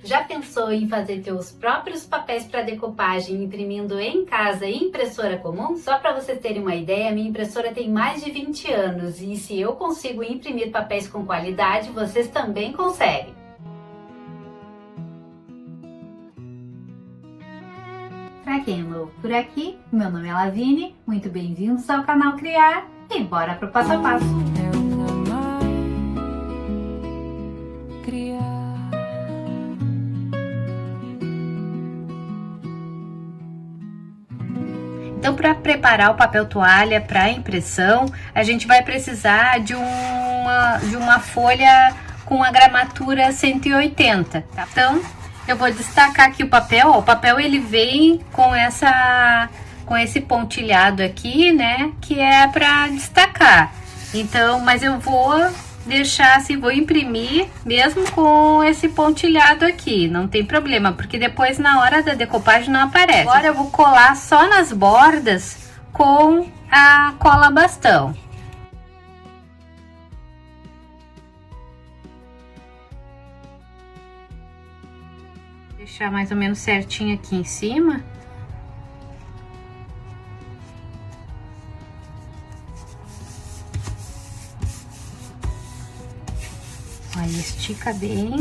Já pensou em fazer seus próprios papéis para decopagem imprimindo em casa em impressora comum? Só para vocês terem uma ideia, minha impressora tem mais de 20 anos e se eu consigo imprimir papéis com qualidade, vocês também conseguem. Para quem é novo por aqui, meu nome é Lavínia, muito bem-vindos ao canal Criar e bora pro passo a passo. Então, para preparar o papel toalha para impressão, a gente vai precisar de uma folha com a gramatura 180, tá? Então, eu vou destacar aqui o papel ele vem com esse pontilhado aqui, né, que é para destacar. Então, mas eu vou deixar assim, vou imprimir mesmo com esse pontilhado aqui, não tem problema, porque depois na hora da decopagem não aparece. Agora eu vou colar só nas bordas com a cola bastão. Deixar mais ou menos certinho aqui em cima. Aí estica bem.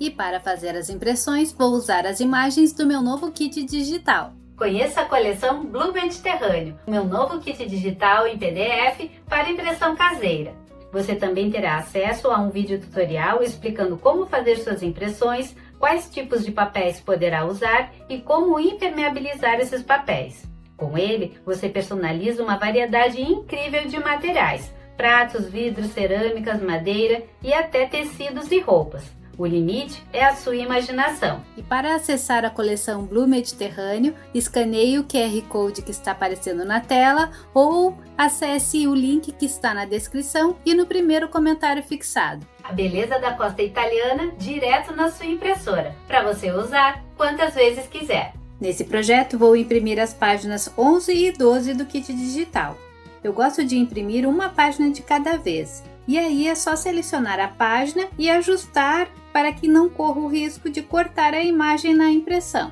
E para fazer as impressões, vou usar as imagens do meu novo kit digital. Conheça a coleção Blue Mediterrâneo, meu novo kit digital em PDF para impressão caseira. Você também terá acesso a um vídeo tutorial explicando como fazer suas impressões, quais tipos de papéis poderá usar e como impermeabilizar esses papéis. Com ele, você personaliza uma variedade incrível de materiais, pratos, vidros, cerâmicas, madeira e até tecidos e roupas. O limite é a sua imaginação. E para acessar a coleção Blue Mediterrâneo, escaneie o QR Code que está aparecendo na tela ou acesse o link que está na descrição e no primeiro comentário fixado. A beleza da costa italiana direto na sua impressora, para você usar quantas vezes quiser. Nesse projeto vou imprimir as páginas 11 e 12 do kit digital. Eu gosto de imprimir uma página de cada vez. E aí é só selecionar a página e ajustar para que não corra o risco de cortar a imagem na impressão.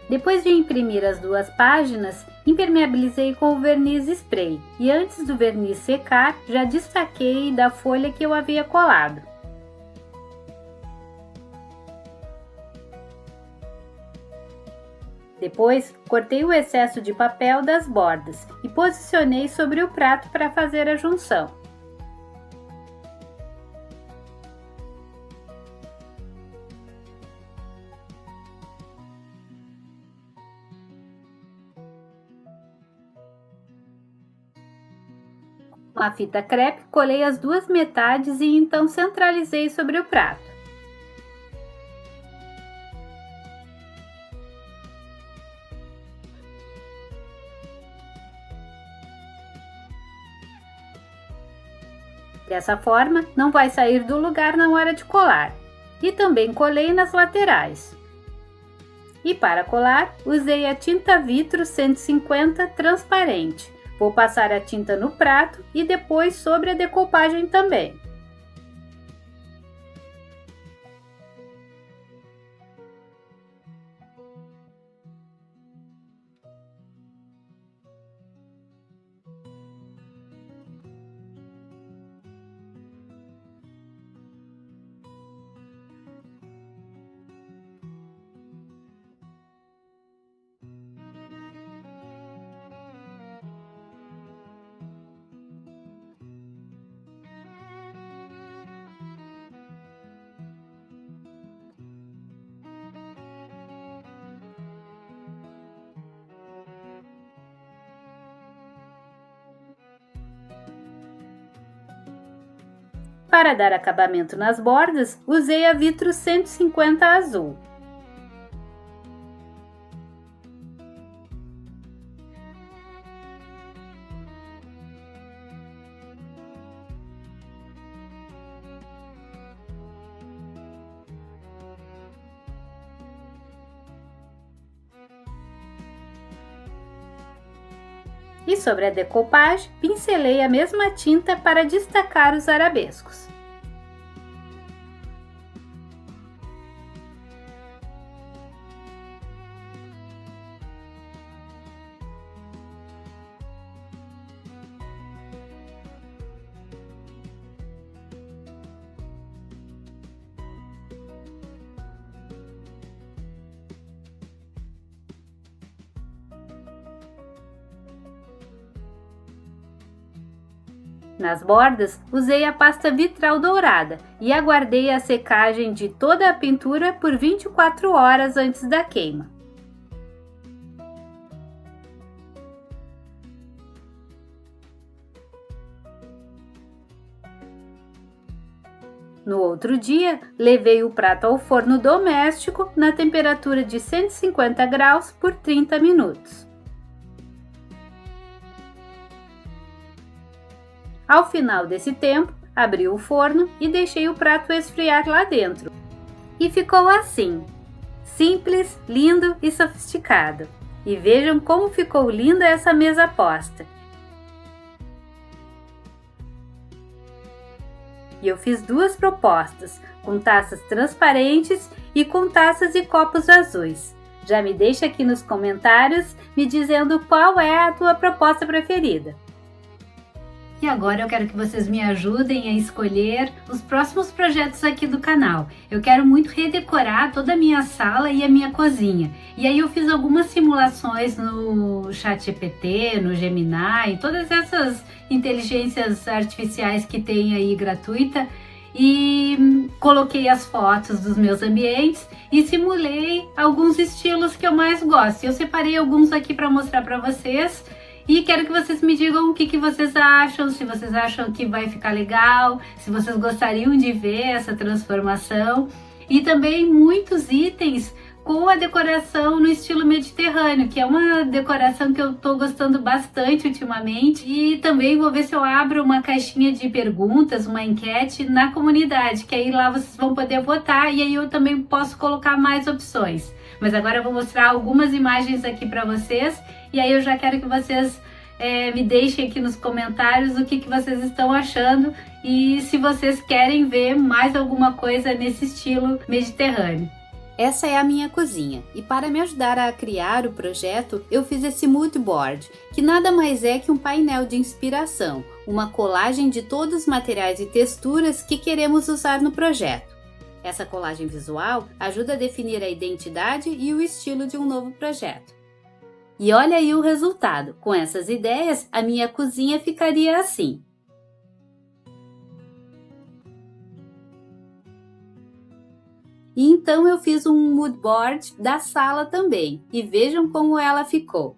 Depois de imprimir as duas páginas, impermeabilizei com o verniz spray e antes do verniz secar, já destaquei da folha que eu havia colado. Depois, cortei o excesso de papel das bordas e posicionei sobre o prato para fazer a junção. Com a fita crepe, colei as duas metades e então centralizei sobre o prato. Dessa forma, não vai sair do lugar na hora de colar. E também colei nas laterais. E para colar, usei a tinta Vitro 150 transparente. Vou passar a tinta no prato e depois sobre a decopagem também. Para dar acabamento nas bordas, usei a Vitro 150 azul. E sobre a decoupage, pincelei a mesma tinta para destacar os arabescos. Nas bordas, usei a pasta vitral dourada e aguardei a secagem de toda a pintura por 24 horas antes da queima. No outro dia, levei o prato ao forno doméstico na temperatura de 150 graus por 30 minutos. Ao final desse tempo, abri o forno e deixei o prato esfriar lá dentro. E ficou assim, simples, lindo e sofisticado. E vejam como ficou linda essa mesa posta. E eu fiz duas propostas, com taças transparentes e com taças e copos azuis. Já me deixa aqui nos comentários me dizendo qual é a tua proposta preferida. E agora eu quero que vocês me ajudem a escolher os próximos projetos aqui do canal. Eu quero muito redecorar toda a minha sala e a minha cozinha. E aí eu fiz algumas simulações no ChatGPT, no Gemini, todas essas inteligências artificiais que tem aí gratuita. E coloquei as fotos dos meus ambientes e simulei alguns estilos que eu mais gosto. Eu separei alguns aqui para mostrar para vocês. E quero que vocês me digam o que vocês acham, se vocês acham que vai ficar legal, se vocês gostariam de ver essa transformação. E também muitos itens com a decoração no estilo mediterrâneo, que é uma decoração que eu tô gostando bastante ultimamente. E também vou ver se eu abro uma caixinha de perguntas, uma enquete na comunidade, que aí lá vocês vão poder votar e aí eu também posso colocar mais opções. Mas agora eu vou mostrar algumas imagens aqui para vocês e aí eu já quero que vocês me deixem aqui nos comentários o que vocês estão achando e se vocês querem ver mais alguma coisa nesse estilo mediterrâneo. Essa é a minha cozinha e para me ajudar a criar o projeto eu fiz esse mood board, que nada mais é que um painel de inspiração, uma colagem de todos os materiais e texturas que queremos usar no projeto. Essa colagem visual ajuda a definir a identidade e o estilo de um novo projeto. E olha aí o resultado, com essas ideias a minha cozinha ficaria assim. E então eu fiz um mood board da sala também, e vejam como ela ficou.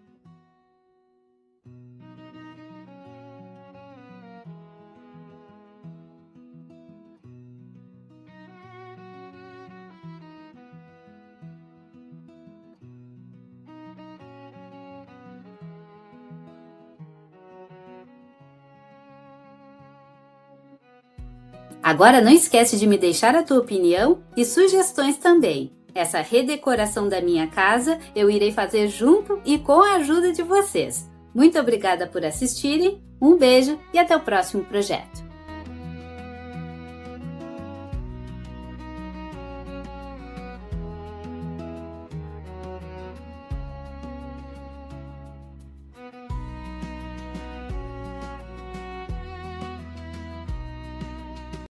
Agora não esquece de me deixar a tua opinião e sugestões também. Essa redecoração da minha casa eu irei fazer junto e com a ajuda de vocês. Muito obrigada por assistirem, um beijo e até o próximo projeto!